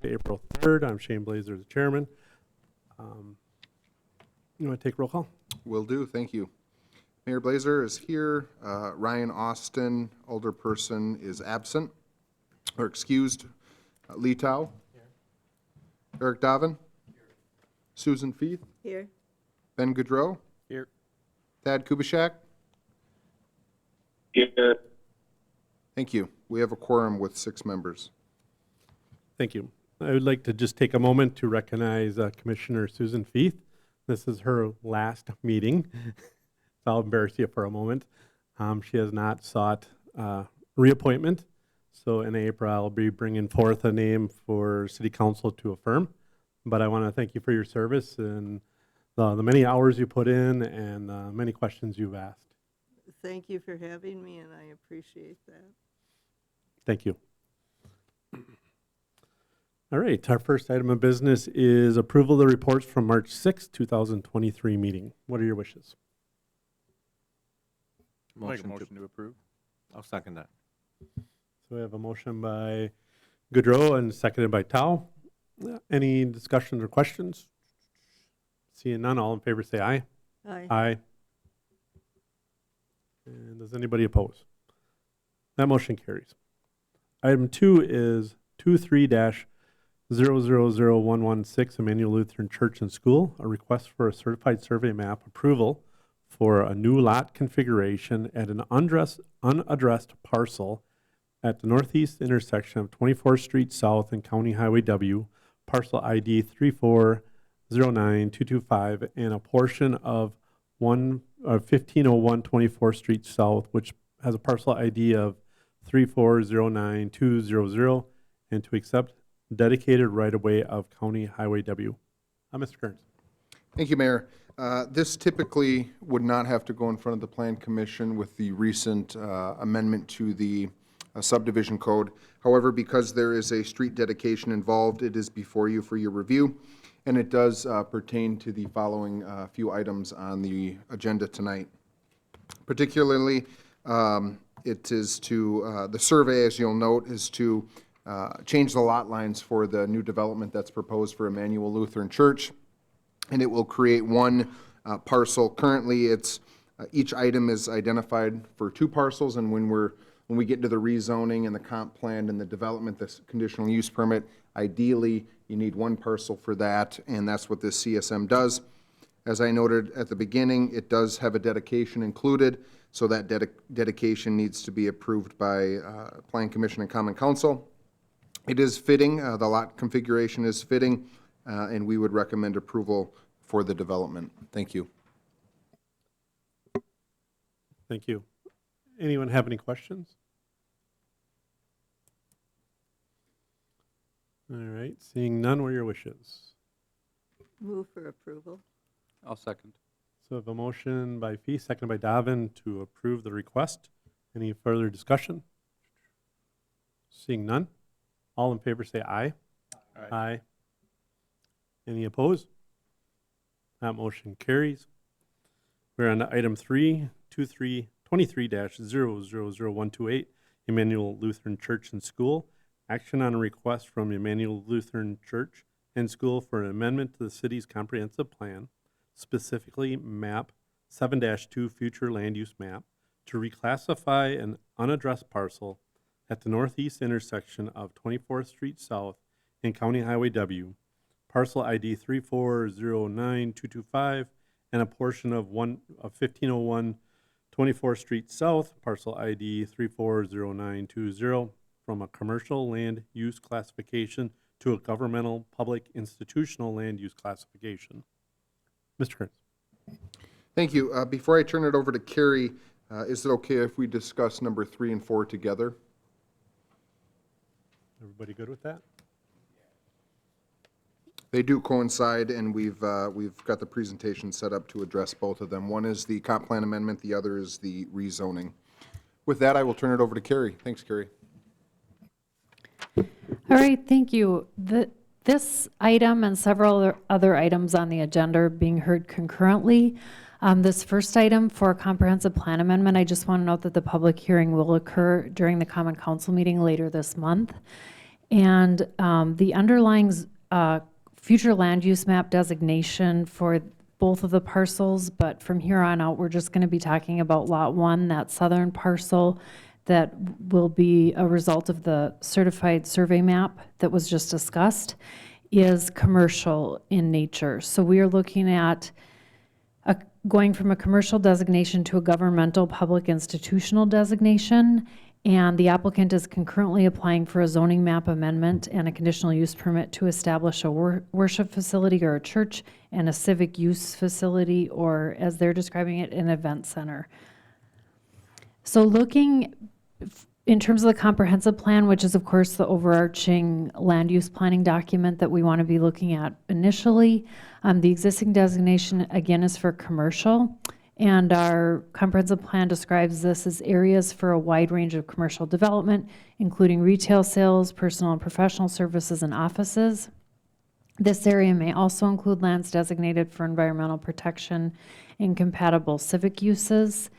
April 3rd. I'm Shane Blazer, the chairman. You want to take roll call? Will do, thank you. Mayor Blazer is here. Ryan Austin, older person, is absent, or excused. Lee Tao. Here. Eric Doven. Here. Susan Feith. Here. Ben Goudreau. Here. Thad Kubishak. Here. Thank you. We have a quorum with 6 members. Thank you. I would like to just take a moment to recognize Commissioner Susan Feith. This is her last meeting. So I'll embarrass you for a moment. She has not sought reappointment. So in April, I'll be bringing forth a name for City Council to affirm. But I want to thank you for your service and the many hours you put in and many questions you've asked. Thank you for having me, and I appreciate that. Thank you. All right, our first item of business is approval of the reports from March 6, 2023 meeting. What are your wishes? Make a motion to approve. I'll second that. So we have a motion by Goudreau and seconded by Tao. Any discussions or questions? Seeing none, all in favor say aye. Aye. Aye. And does anybody oppose? That motion carries. Item 2 is 23-000116 Emmanuel Lutheran Church and School, a request for a certified survey map approval for a new lot configuration at an unaddressed parcel at the northeast intersection of 24th Street South and County Highway W, parcel ID 3409225, and a portion of 1501 24th Street South, which has a parcel ID of 3409200, and to accept dedicated right-of-way of County Highway W. Mr. Kearns. Thank you, Mayor. This typically would not have to go in front of the Plan Commission with the recent amendment to the subdivision code. However, because there is a street dedication involved, it is before you for your review, and it does pertain to the following few items on the agenda tonight. Particularly, it is to, the survey, as you'll note, is to change the lot lines for the new development that's proposed for Emmanuel Lutheran Church, and it will create one parcel. Currently, it's each item is identified for 2 parcels, and when we get to the rezoning and the comp plan and the development, this conditional use permit, ideally you need 1 parcel for that, and that's what this CSM does. As I noted at the beginning, it does have a dedication included, so that dedication needs to be approved by Plan Commission and Common Council. It is fitting, the lot configuration is fitting, and we would recommend approval for the development. Thank you. Thank you. Anyone have any questions? All right, seeing none, what are your wishes? Move for approval. I'll second. So I have a motion by Fee, seconded by Doven to approve the request. Any further discussion? Seeing none, all in favor say aye. Aye. Aye. Any opposed? That motion carries. We're on to item 23-000128, Emmanuel Lutheran Church and School. Action on a request from Emmanuel Lutheran Church and School for an amendment to the city's comprehensive plan, specifically map 7-2 future land use map, to reclassify an unaddressed parcel at the northeast intersection of 24th Street South and County Highway W, parcel ID 3409225, and a portion of 1501 24th Street South, parcel ID 340920, from a commercial land use classification to a governmental public institutional land use classification. Mr. Kearns. Thank you. Before I turn it over to Carrie, is it okay if we discuss number 3 and 4 together? Everybody good with that? They do coincide, and we've got the presentation set up to address both of them. One is the comp plan amendment, the other is the rezoning. With that, I will turn it over to Carrie. Thanks, Carrie. All right, thank you. This item and several other items on the agenda are being heard concurrently. This first item for comprehensive plan amendment, I just want to note that the public hearing will occur during the Common Council meeting later this month. And the underlying future land use map designation for both of the parcels, but from here on out, we're just going to be talking about Lot 1, that southern parcel that will be a result of the certified survey map that was just discussed, is commercial in nature. So we are looking at going from a commercial designation to a governmental public institutional designation, and the applicant is concurrently applying for a zoning map amendment and a conditional use permit to establish a worship facility or a church and a civic use facility, or as they're describing it, an event center. So looking in terms of the comprehensive plan, which is of course the overarching land use planning document that we want to be looking at initially, the existing designation again is for commercial, and our comprehensive plan describes this as areas for a wide range of commercial development, including retail sales, personal and professional services, and offices. This area may also include lands designated for environmental protection and compatible civic uses.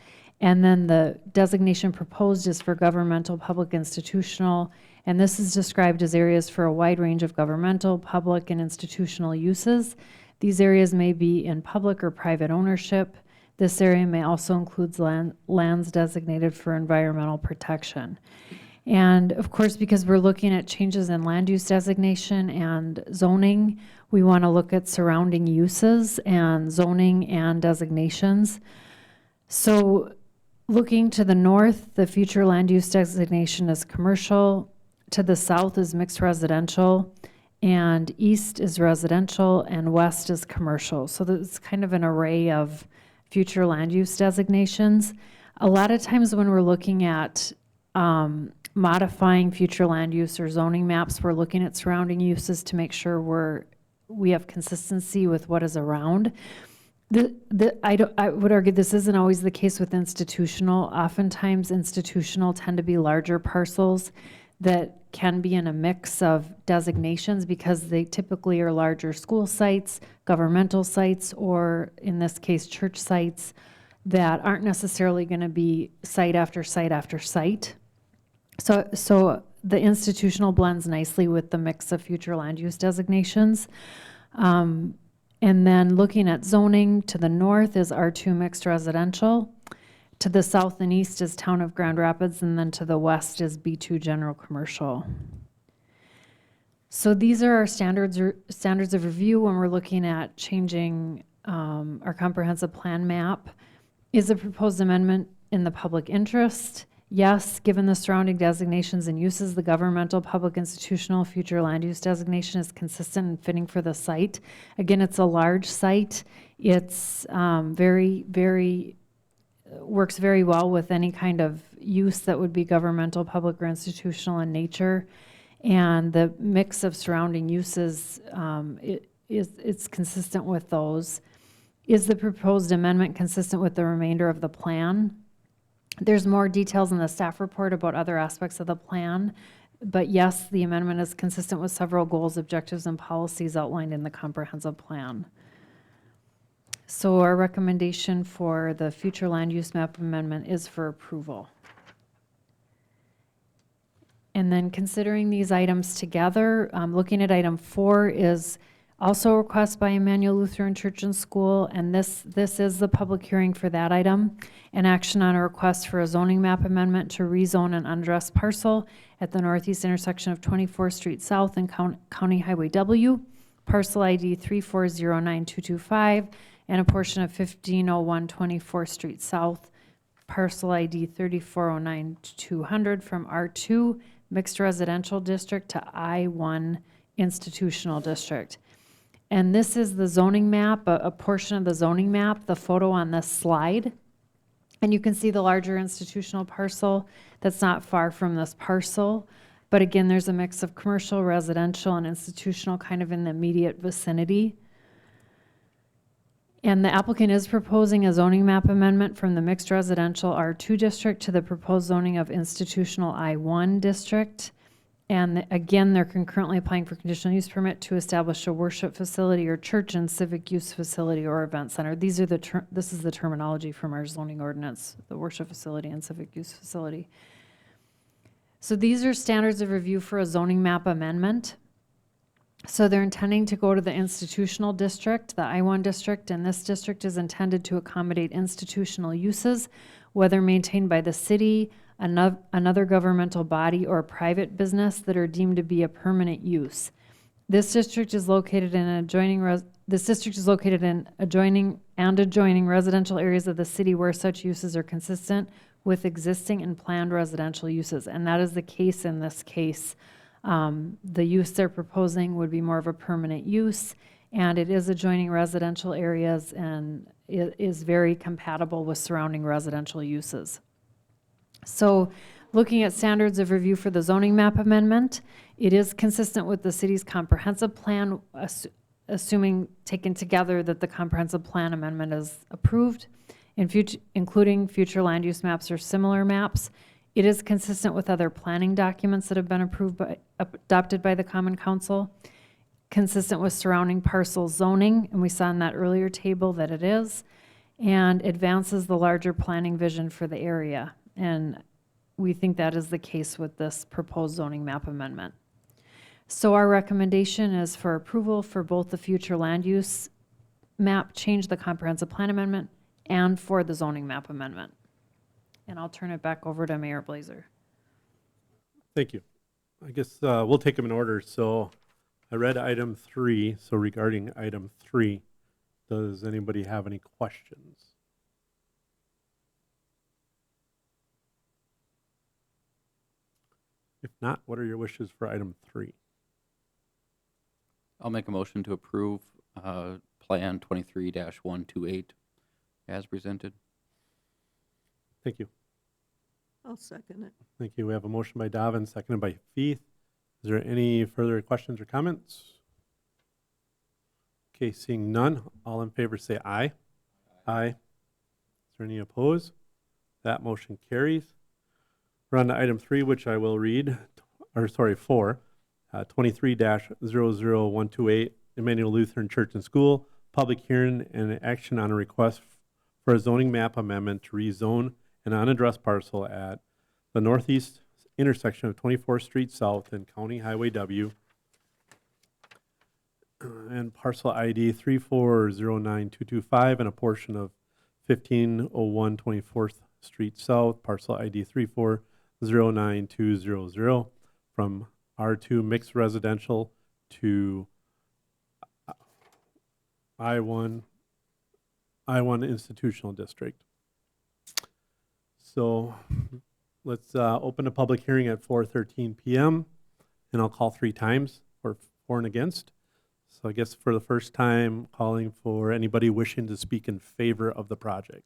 And then the designation proposed is for governmental, public, institutional, and this is described as areas for a wide range of governmental, public, and institutional uses. These areas may be in public or private ownership. This area may also include lands designated for environmental protection. And of course, because we're looking at changes in land use designation and zoning, we want to look at surrounding uses and zoning and designations. So looking to the north, the future land use designation is commercial. To the south is mixed residential, and east is residential, and west is commercial. So it's kind of an array of future land use designations. A lot of times when we're looking at modifying future land use or zoning maps, we're looking at surrounding uses to make sure we have consistency with what is around. I would argue this isn't always the case with institutional. Oftentimes institutional tend to be larger parcels that can be in a mix of designations because they typically are larger school sites, governmental sites, or in this case, church sites that aren't necessarily going to be site after site after site. So the institutional blends nicely with the mix of future land use designations. And then looking at zoning, to the north is R2 mixed residential. To the south and east is Town of Grand Rapids, and then to the west is B2 general commercial. So these are our standards of review when we're looking at changing our comprehensive plan map. Is the proposed amendment in the public interest? Yes, given the surrounding designations and uses, the governmental, public, institutional, future land use designation is consistent and fitting for the site. Again, it's a large site. It's works very well with any kind of use that would be governmental, public, or institutional in nature. And the mix of surrounding uses, it's consistent with those. Is the proposed amendment consistent with the remainder of the plan? There's more details in the staff report about other aspects of the plan, but yes, the amendment is consistent with several goals, objectives, and policies outlined in the comprehensive plan. So our recommendation for the future land use map amendment is for approval. And then considering these items together, looking at item 4 is also a request by Emmanuel Lutheran Church and School, and this is the public hearing for that item. An action on a request for a zoning map amendment to rezone an unaddressed parcel at the northeast intersection of 24th Street South and County Highway W, parcel ID 3409225, and a portion of 1501 24th Street South, parcel ID 3409200 from R2 Mixed Residential District to I1 Institutional District. And this is the zoning map, a portion of the zoning map, the photo on this slide. And you can see the larger institutional parcel that's not far from this parcel. But again, there's a mix of commercial, residential, and institutional kind of in the immediate vicinity. And the applicant is proposing a zoning map amendment from the mixed residential R2 district to the proposed zoning of institutional I1 district. And again, they're concurrently applying for conditional use permit to establish a worship facility or church and civic use facility or event center. This is the terminology from our zoning ordinance, the worship facility and civic use facility. So these are standards of review for a zoning map amendment. So they're intending to go to the institutional district, the I-1 district, and this district is intended to accommodate institutional uses, whether maintained by the city, another governmental body, or a private business that are deemed to be a permanent use. This district is located in adjoining adjoining residential areas of the city where such uses are consistent with existing and planned residential uses, and that is the case in this case. The use they're proposing would be more of a permanent use, and it is adjoining residential areas and it is very compatible with surrounding residential uses. So looking at standards of review for the zoning map amendment, it is consistent with the city's comprehensive plan, assuming taken together that the comprehensive plan amendment is approved, including future land use maps or similar maps. It is consistent with other planning documents that have been adopted by the Common Council, consistent with surrounding parcel zoning, and we saw in that earlier table that it is, and advances the larger planning vision for the area. And we think that is the case with this proposed zoning map amendment. So our recommendation is for approval for both the future land use map change, the comprehensive plan amendment, and for the zoning map amendment. And I'll turn it back over to Mayor Blazer. Thank you. I guess we'll take them in order. So I read item 3. So regarding item 3, does anybody have any questions? If not, what are your wishes for item 3? I'll make a motion to approve Plan 23-128 as presented. Thank you. I'll second it. Thank you. We have a motion by Dobbin, seconded by Feith. Is there any further questions or comments? Okay, seeing none, all in favor say aye. Aye. Is there any opposed? That motion carries. We're on to item 3, which I will read, 4, 23-00128, Emmanuel Lutheran Church and School, public hearing and action on a request for a zoning map amendment to rezone an unaddressed parcel at the northeast intersection of 24th Street South and County Highway W and parcel ID 3409225 and a portion of 1501 24th Street South, parcel ID 3409200 from R2 mixed residential to I1 institutional district. So let's open a public hearing at 4:13 p.m. and I'll call 3 times for and against. So I guess for the first time, calling for anybody wishing to speak in favor of the project.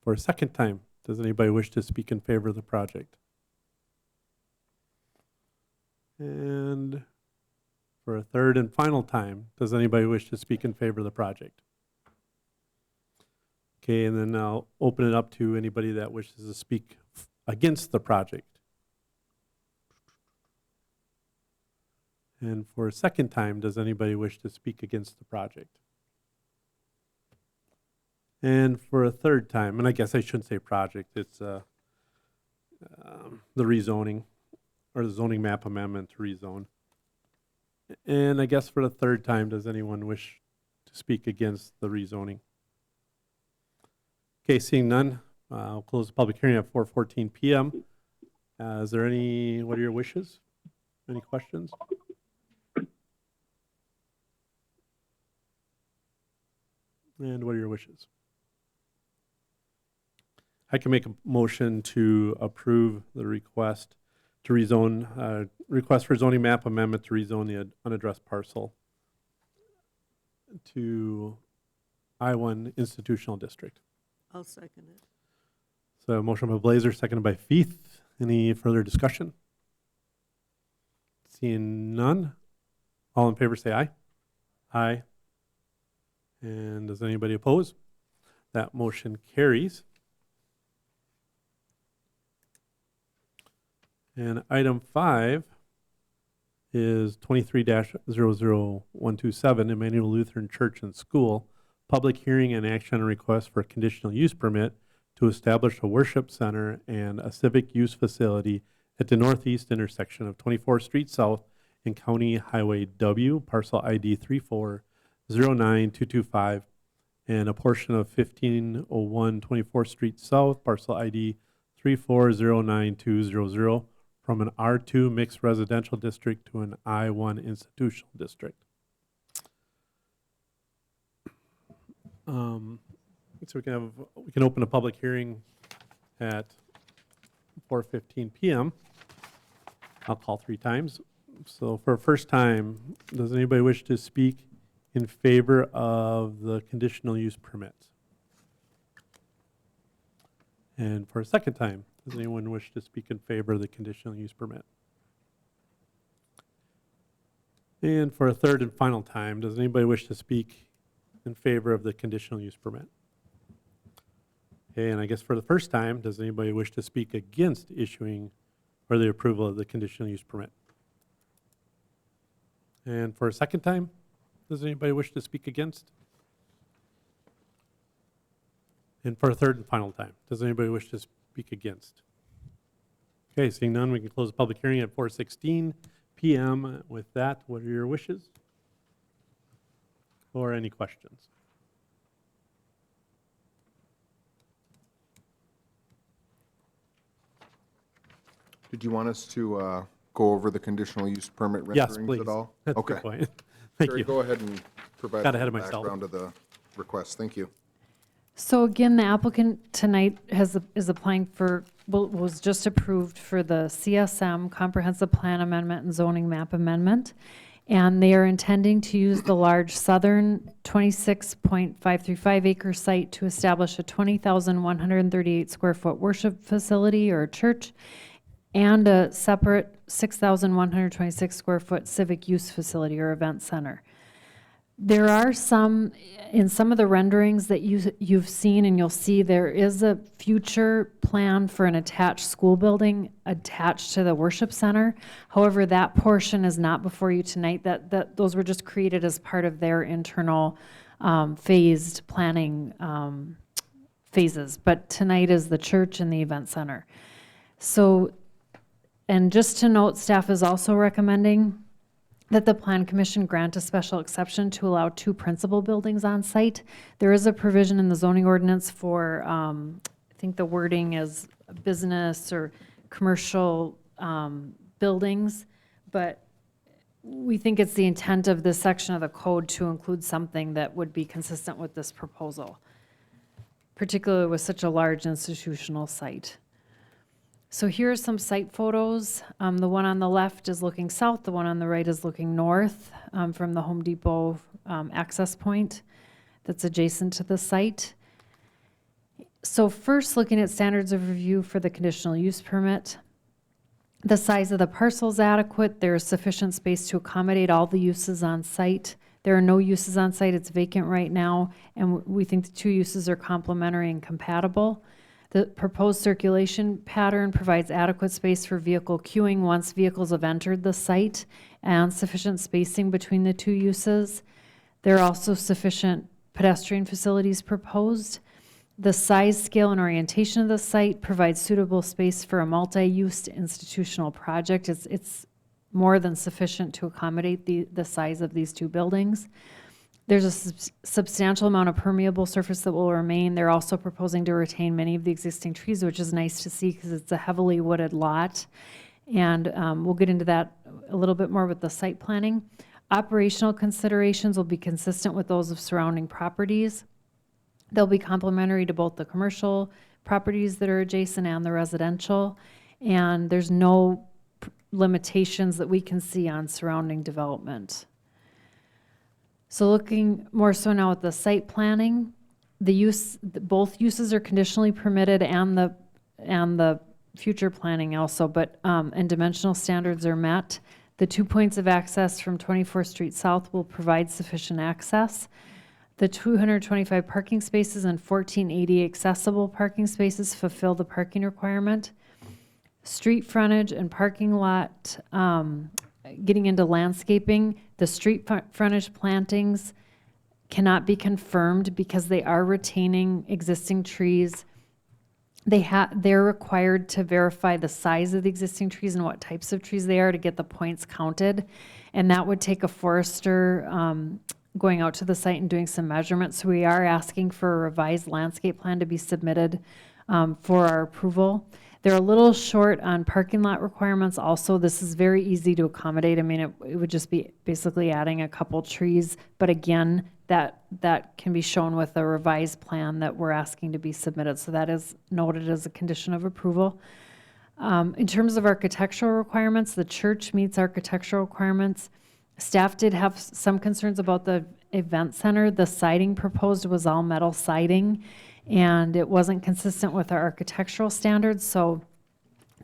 For a second time, does anybody wish to speak in favor of the project? And for a third and final time, does anybody wish to speak in favor of the project? Okay, and then I'll open it up to anybody that wishes to speak against the project. And for a second time, does anybody wish to speak against the project? And for a third time, and I guess I shouldn't say project, it's the rezoning or the zoning map amendment to rezone. And I guess for the third time, does anyone wish to speak against the rezoning? Okay, seeing none, I'll close the public hearing at 4:14 p.m. Is there any, what are your wishes? Any questions? And what are your wishes? I can make a motion to approve the request to rezone, request for zoning map amendment to rezone the unaddressed parcel to I-1 institutional district. I'll second it. So a motion by Blazer, seconded by Feith. Any further discussion? Seeing none, all in favor say aye. Aye. And does anybody oppose? That motion carries. And item 5 is 23-00127, Emmanuel Lutheran Church and School, public hearing and action on request for a conditional use permit to establish a worship center and a civic use facility at the northeast intersection of 24th Street South and County Highway W, parcel ID 3409225, and a portion of 1501 24th Street South, parcel ID 3409200, from an R2 mixed residential district to an I1 institutional district. So we can open a public hearing at 4:15 p.m. I'll call 3 times. So for a first time, does anybody wish to speak in favor of the conditional use permit? And for a second time, does anyone wish to speak in favor of the conditional use permit? And for a third and final time, does anybody wish to speak in favor of the conditional use permit? Okay, and I guess for the first time, does anybody wish to speak against issuing or the approval of the conditional use permit? And for a second time, does anybody wish to speak against? And for a third and final time, does anybody wish to speak against? Okay, seeing none, we can close the public hearing at 4:16 p.m. With that, what are your wishes? Or any questions? Did you want us to go over the conditional use permit Yes, renderings please. at all? That's a Okay. good point. Thank Sherry, you. go ahead and provide Got the ahead of myself. background of the request. Thank you. So again, the applicant tonight is applying for, was just approved for the CSM Comprehensive Plan Amendment and Zoning Map Amendment. And they are intending to use the large southern 26.535 acre site to establish a 20,138 square foot worship facility or church and a separate 6,126 square foot civic use facility or event center. There are some, in some of the renderings that you've seen, and you'll see there is a future plan for an attached school building attached to the worship center. However, that portion is not before you tonight. Those were just created as part of their internal phased planning phases. But tonight is the church and the event center. So, and just to note, staff is also recommending that the Plan Commission grant a special exception to allow 2 principal buildings on site. There is a provision in the zoning ordinance for, I think the wording is business or commercial buildings, but we think it's the intent of this section of the code to include something that would be consistent with this proposal, particularly with such a large institutional site. So here are some site photos. The one on the left is looking south, the one on the right is looking north from the Home Depot access point that's adjacent to the site. So first, looking at standards of review for the conditional use permit. The size of the parcel is adequate. There is sufficient space to accommodate all the uses on site. There are no uses on site, it's vacant right now, and we think the 2 uses are complementary and compatible. The proposed circulation pattern provides adequate space for vehicle queuing once vehicles have entered the site and sufficient spacing between the 2 uses. There are also sufficient pedestrian facilities proposed. The size, scale, and orientation of the site provides suitable space for a multi-use institutional project. It's more than sufficient to accommodate the size of these 2 buildings. There's a substantial amount of permeable surface that will remain. They're also proposing to retain many of the existing trees, which is nice to see because it's a heavily wooded lot. And we'll get into that a little bit more with the site planning. Operational considerations will be consistent with those of surrounding properties. They'll be complementary to both the commercial properties that are adjacent and the residential. And there's no limitations that we can see on surrounding development. So looking more so now at the site planning, both uses are conditionally permitted and the future planning also, but and dimensional standards are met. The 2 points of access from 24th Street South will provide sufficient access. The 225 parking spaces and 1480 accessible parking spaces fulfill the parking requirement. Street frontage and parking lot, getting into landscaping, the street frontage plantings cannot be confirmed because they are retaining existing trees they're required to verify the size of the existing trees and what types of trees they are to get the points counted. And that would take a forester going out to the site and doing some measurements. So we are asking for a revised landscape plan to be submitted for our approval. They're a little short on parking lot requirements also. This is very easy to accommodate. I mean, it would just be basically adding a couple trees. But again, that can be shown with a revised plan that we're asking to be submitted. So that is noted as a condition of approval. In terms of architectural requirements, the church meets architectural requirements. Staff did have some concerns about the event center. The siding proposed was all metal siding, and it wasn't consistent with our architectural standards. So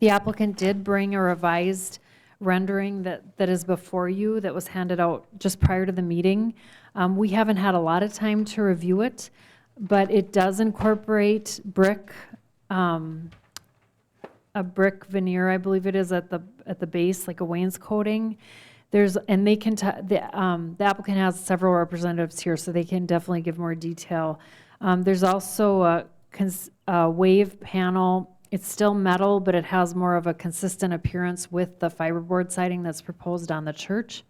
the applicant did bring a revised rendering that is before you that was handed out just prior to the meeting. We haven't had a lot of time to review it, but it does incorporate brick, a brick veneer, I believe it is, at the base, like a wainscoting. And they can, the applicant has several representatives here, so they can definitely give more detail. There's also a wave panel. It's still metal, but it has more of a consistent appearance with the fiberboard siding that's proposed on the church.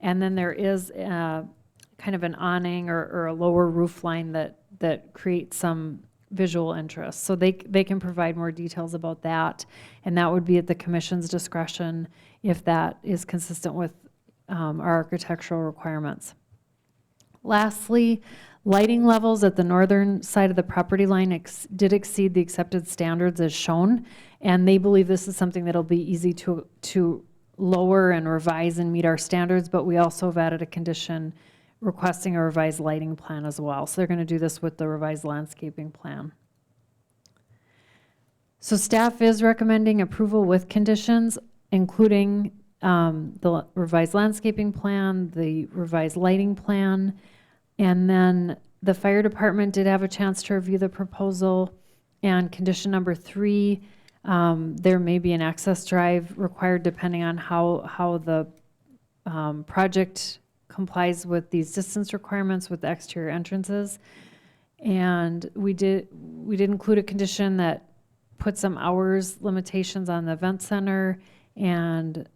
And then there is kind of an awning or a lower roof line that creates some visual interest. So they can provide more details about that, and that would be at the commission's discretion if that is consistent with our architectural requirements. Lastly, lighting levels at the northern side of the property line did exceed the accepted standards as shown, and they believe this is something that'll be easy to lower and revise and meet our standards, but we also have added a condition requesting a revised lighting plan as well. So they're going to do this with the revised landscaping plan. So staff is recommending approval with conditions, including the revised landscaping plan, the revised lighting plan, and then the fire department did have a chance to review the proposal. And condition number 3, there may be an access drive required depending on how the project complies with these distance requirements with the exterior entrances. And we did include a condition that put some hours limitations on the event center and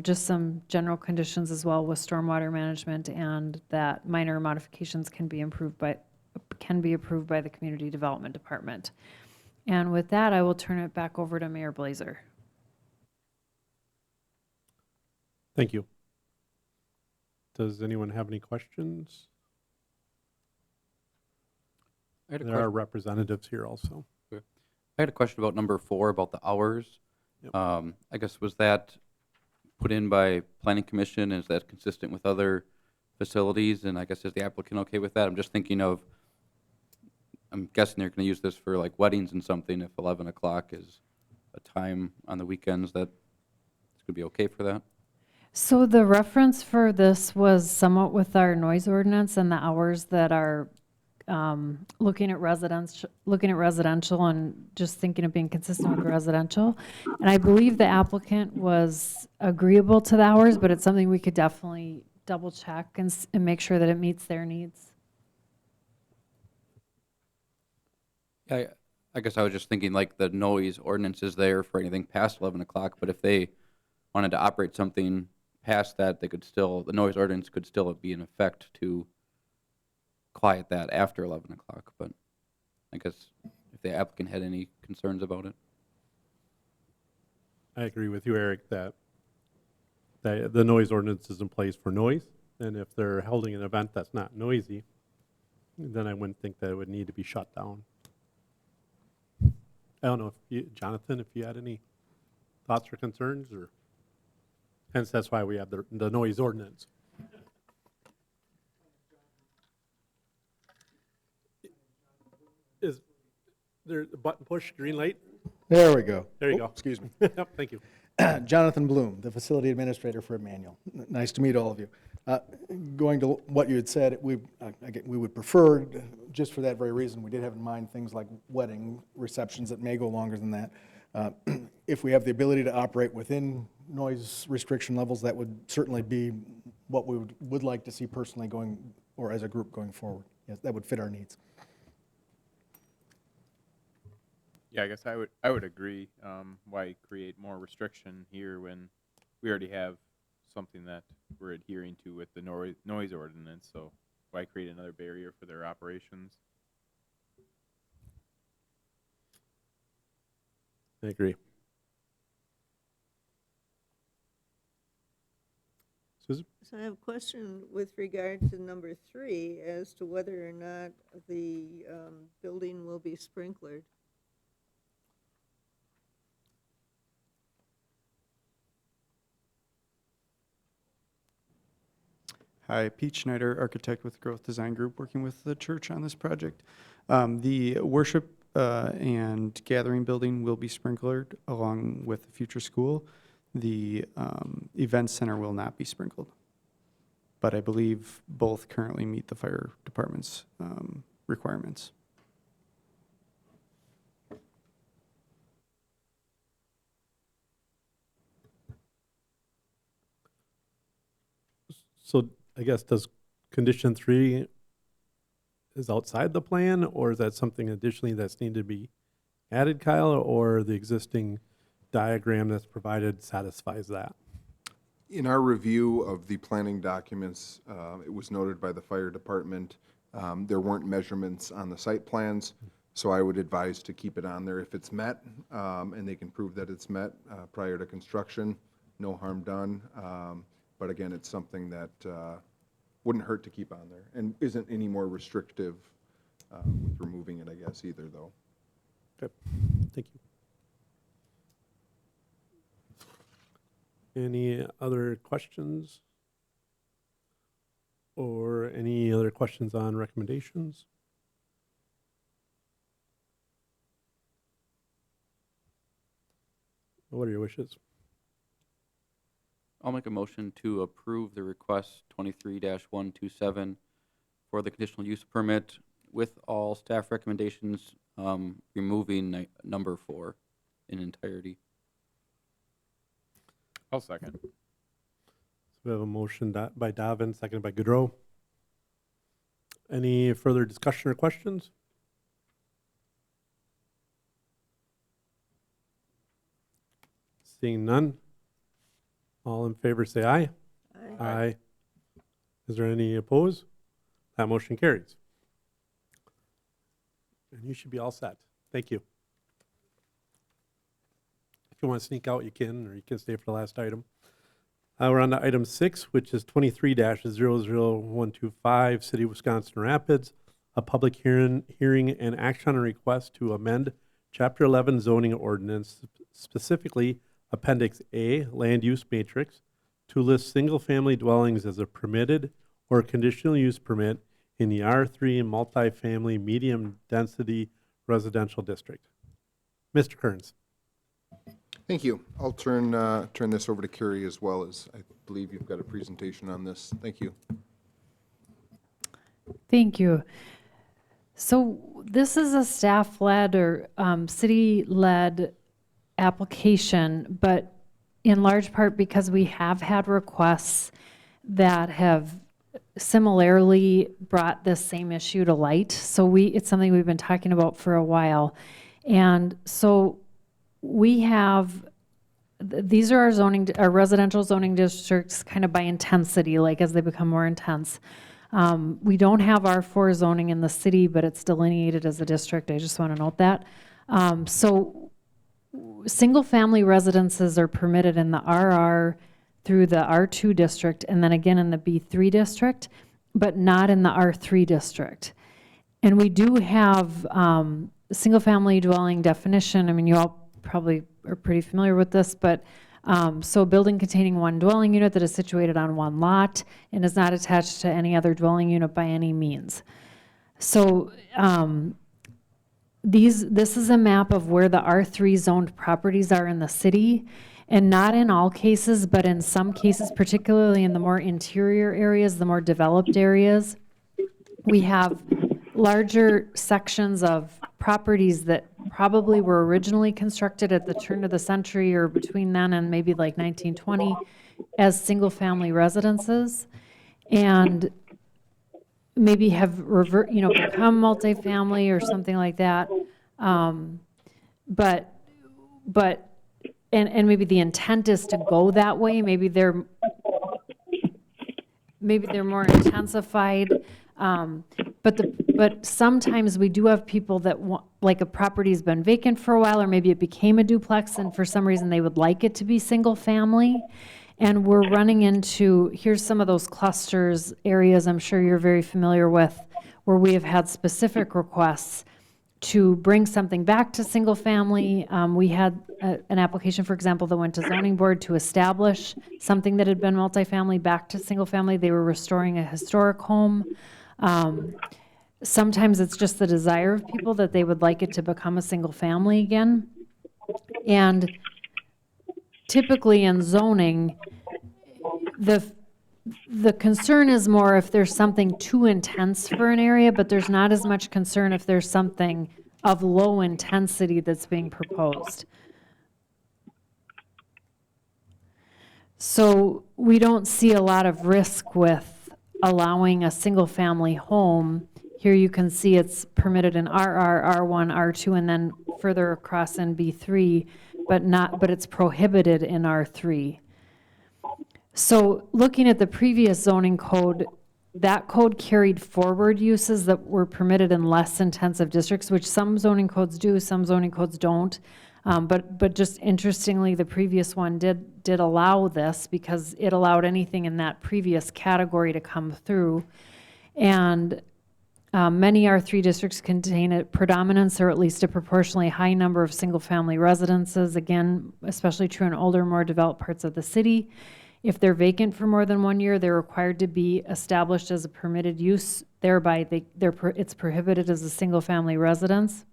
just some general conditions as well with stormwater management, and that minor modifications can be approved by the Community Development Department. And with that, I will turn it back over to Mayor Blazer. Thank you. Does anyone have any questions? There are representatives here also. I had a question about number 4, about the hours. Yep. I guess, was that put in by Planning Commission? Is that consistent with other facilities? And I guess, is the applicant okay with that? I'm just thinking of, I'm guessing they're going to use this for like weddings and something. If 11 o'clock is a time on the weekends, that it's going to be okay for that? So the reference for this was somewhat with our noise ordinance and the hours that are looking at residential and just thinking of being consistent with residential. And I believe the applicant was agreeable to the hours, but it's something we could definitely double check and make sure that it meets their needs. I guess I was just thinking like the noise ordinance is there for anything past 11 o'clock, but if they wanted to operate something past that, they could still, the noise ordinance could still be in effect to quiet that after 11 o'clock. But I guess if the applicant had any concerns about it. I agree with you, Eric, that the noise ordinance is in place for noise, and if they're holding an event that's not noisy, then I wouldn't think that it would need to be shut down. I don't know if you, Jonathan, if you had any thoughts or concerns, or hence that's why we have the noise ordinance. Is there a button push, green light? There we go. There you Oh, go. Excuse me. Yep, thank you. Jonathan Bloom, the facility administrator for Emmanuel. Nice to meet all of you. Going to what you had said, we would prefer, just for that very reason, we did have in mind things like wedding receptions that may go longer than that. If we have the ability to operate within noise restriction levels, that would certainly be what we would like to see personally going, or as a group going forward. Yes, that would fit our needs. Yeah, I guess I would agree. Why create more restriction here when we already have something that we're adhering to with the noise ordinance? So why create another barrier for their operations? I agree. Susan? So I have a question with regard to number 3 as to whether or not the building will be sprinklered. Hi, Pete Schneider, architect with Growth Design Group, working with the church on this project. The worship and gathering building will be sprinklered along with the future school. The event center will not be sprinkled. But I believe both currently meet the fire department's requirements. So I guess does condition 3 is outside the plan, or is that something additionally that's needed to be added, Kyle, or the existing diagram that's provided satisfies that? In our review of the planning documents, it was noted by the fire department, there weren't measurements on the site plans, so I would advise to keep it on there if it's met, and they can prove that it's met prior to construction, no harm done. But again, it's something that wouldn't hurt to keep on there, and isn't any more restrictive with removing it, I guess, either, though. Okay, thank you. Any other questions? Or any other questions on recommendations? What are your wishes? I'll make a motion to approve the request 23-127 for the conditional use permit with all staff recommendations, removing number 4 in entirety. I'll second. So we have a motion by Davin, seconded by Goodrow. Any further discussion or questions? Seeing none. All in favor say aye. Aye. Aye. Is there any opposed? That motion carries. And you should be all set. Thank you. If you want to sneak out, you can, or you can stay for the last item. We're on to item 6, which is 23-00125, City of Wisconsin Rapids, a public hearing and action on a request to amend Chapter 11 zoning ordinance, specifically Appendix A, Land Use Matrix, to list single-family dwellings as a permitted or conditional use permit in the R3 multifamily medium-density residential district. Mr. Kearns. Thank you. I'll turn this over to Carrie as well, as I believe you've got a presentation on this. Thank you. Thank you. So this is a staff-led or city-led application, but in large part because we have had requests that have similarly brought this same issue to light. So it's something we've been talking about for a while. And so we have, these are our residential zoning districts kind of by intensity, like as they become more intense. We don't have R4 zoning in the city, but it's delineated as a district. I just want to note that. So single-family residences are permitted in the RR through the R2 district, and then again in the B3 district, but not in the R3 district. And we do have single-family dwelling definition. I mean, you all probably are pretty familiar with this, but so a building containing one dwelling unit that is situated on one lot and is not attached to any other dwelling unit by any means. So this is a map of where the R3 zoned properties are in the city, and not in all cases, but in some cases, particularly in the more interior areas, the more developed areas, we have larger sections of properties that probably were originally constructed at the turn of the century or between then and maybe like 1920 as single-family residences, and maybe have become multifamily or something like that. but, and maybe the intent is to go that way, maybe they're more intensified. But sometimes we do have people that want, like a property's been vacant for a while, or maybe it became a duplex, and for some reason they would like it to be single family. And we're running into, here's some of those clusters, areas I'm sure you're very familiar with, where we have had specific requests to bring something back to single family. We had an application, for example, that went to zoning board to establish something that had been multifamily back to single family. They were restoring a historic home. Sometimes it's just the desire of people that they would like it to become a single family again. And typically in zoning, the concern is more if there's something too intense for an area, but there's not as much concern if there's something of low intensity that's being proposed. So we don't see a lot of risk with allowing a single-family home. Here you can see it's permitted in RR, R1, R2, and then further across in B3, but it's prohibited in R3. So looking at the previous zoning code, that code carried forward uses that were permitted in less intensive districts, which some zoning codes do, some zoning codes don't. But just interestingly, the previous one did allow this because it allowed anything in that previous category to come through. And many R3 districts contain a predominance or at least a proportionally high number of single-family residences, again, especially true in older, more developed parts of the city. If they're vacant for more than 1 year, they're required to be established as a permitted use. Thereby, it's prohibited as a single-family residence.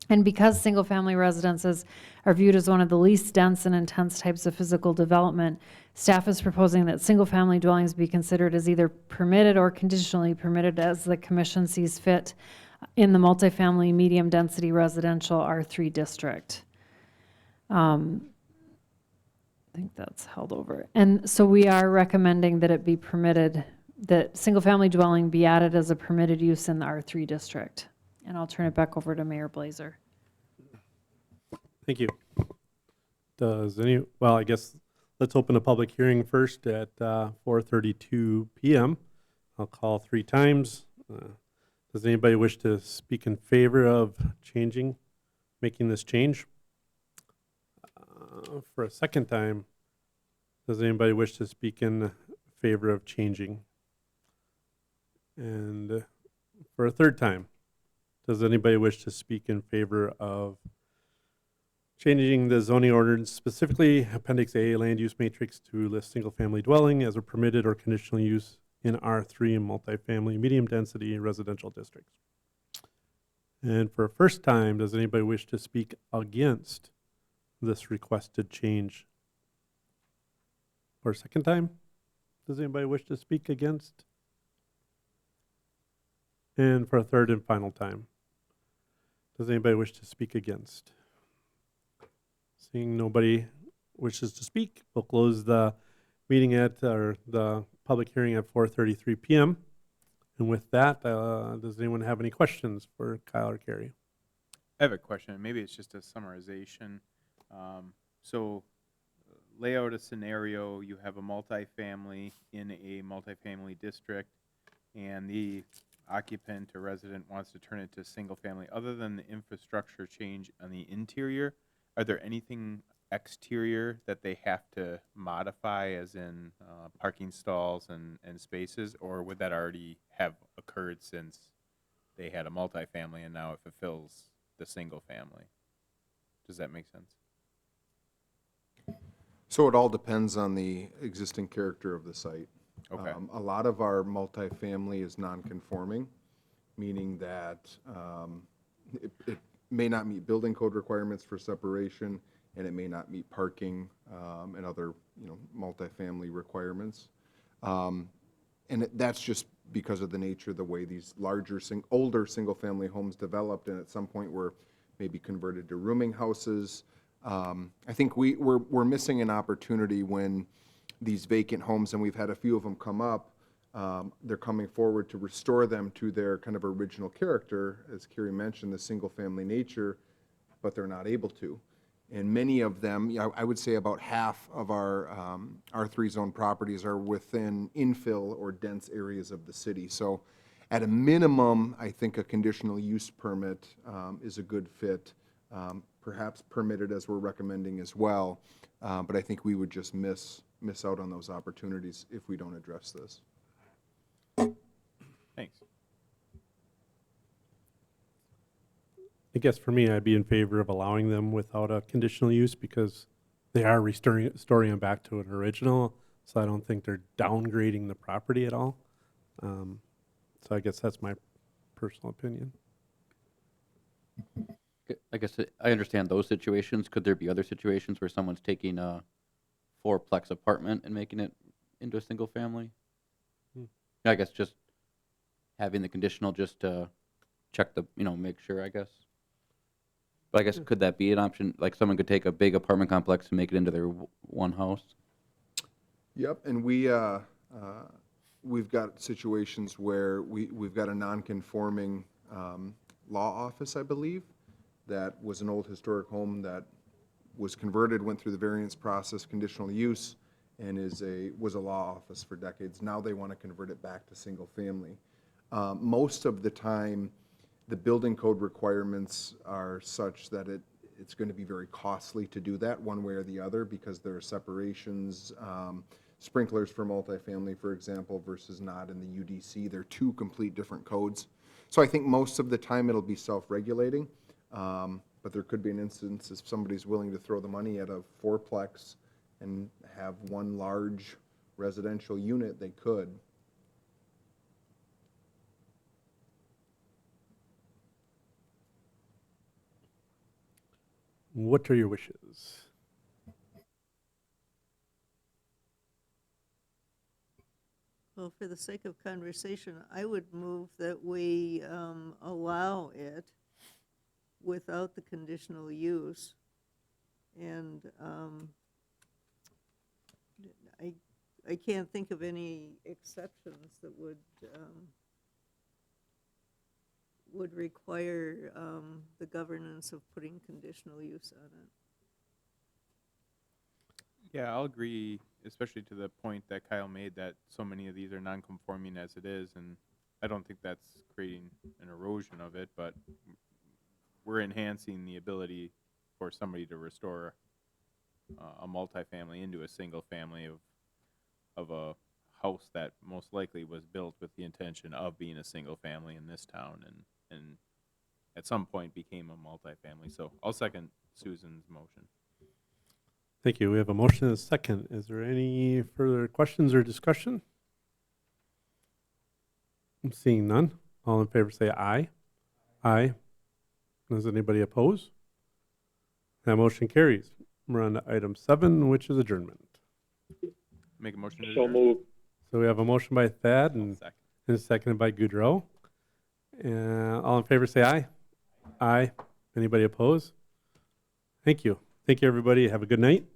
And because single-family residences are viewed as one of the least dense and intense types of physical development, staff is proposing that single-family dwellings be considered as either permitted or conditionally permitted as the commission sees fit in the multifamily medium-density residential R3 district. I think that's held over. And so we are recommending that it be permitted, that single-family dwelling be added as a permitted use in the R3 district. And I'll turn it back over to Mayor Blazer. Thank you. Well, I guess let's open a public hearing first at 4:32 p.m. I'll call 3 times. Does anybody wish to speak in favor of making this change? For a second time, does anybody wish to speak in favor of changing? And for a third time, does anybody wish to speak in favor of changing the zoning ordinance, specifically Appendix A land use matrix, to list single-family dwelling as a permitted or conditional use in R3 and multifamily medium-density residential districts? And for a first time, does anybody wish to speak against this requested change? For a second time, does anybody wish to speak against? And for a third and final time, does anybody wish to speak against? Seeing nobody wishes to speak, we'll close the meeting the public hearing at 4:33 p.m. And with that, does anyone have any questions for Kyle or Carrie? I have a question. Maybe it's just a summarization. So lay out a scenario. You have a multifamily in a multifamily district, and the occupant or resident wants to turn it to single family. Other than the infrastructure change on the interior, are there anything exterior that they have to modify, as in parking stalls and spaces, or would that already have occurred since they had a multifamily and now it fulfills the single family? Does that make sense? So it all depends on the existing character of the site. Okay. A lot of our multifamily is non-conforming, meaning that it may not meet building code requirements for separation, and it may not meet parking and other, multifamily requirements. And that's just because of the nature of the way these older single-family homes developed, and at some point were maybe converted to rooming houses. I think we're missing an opportunity when these vacant homes, and we've had a few of them come up, they're coming forward to restore them to their kind of original character, as Carrie mentioned, the single-family nature. but they're not able to. And many of them, I would say about half of our R3 zone properties are within infill or dense areas of the city. So at a minimum, I think a conditional use permit is a good fit, perhaps permitted as we're recommending as well. But I think we would just miss out on those opportunities if we don't address this. Thanks. I guess for me, I'd be in favor of allowing them without a conditional use because they are restoring them back to an original. So I don't think they're downgrading the property at all. So I guess that's my personal opinion. I guess I understand those situations. Could there be other situations where someone's taking a fourplex apartment and making it into a single family? I guess just having the conditional just to check the, make sure, I guess. But I guess could that be an option? Like someone could take a big apartment complex and make it into their one house? Yep, and we've got situations where we've got a non-conforming law office, I believe, that was an old historic home that was converted, went through the variance process, conditional use, and was a law office for decades. Now they want to convert it back to single family. Most of the time, the building code requirements are such that it's going to be very costly to do that one way or the other because there are separations, sprinklers for multifamily, for example, versus not in the UDC. They're two complete different codes. So I think most of the time it'll be self-regulating, but there could be an instance if somebody's willing to throw the money at a fourplex and have one large residential unit, they could. What are your wishes? Well, for the sake of conversation, I would move that we allow it without the conditional use. And I can't think of any exceptions that would require the governance of putting conditional use on it. Yeah, I'll agree, especially to the point that Kyle made that so many of these are non-conforming as it is, and I don't think that's creating an erosion of it, but we're enhancing the ability for somebody to restore a multifamily into a single family of a house that most likely was built with the intention of being a single family in this town and at some point became a multifamily. So I'll second Susan's motion. Thank you. We have a motion and a second. Is there any further questions or discussion? I'm seeing none. All in favor say aye. Aye. Does anybody oppose? That motion carries. We're on to item 7, which is adjournment. Make a motion to So adjourn? moved. So we have a motion by Thad and Second. seconded by Goudreau. All in favor say aye. Aye. Anybody oppose? Thank you. Thank you, everybody. Have a good night.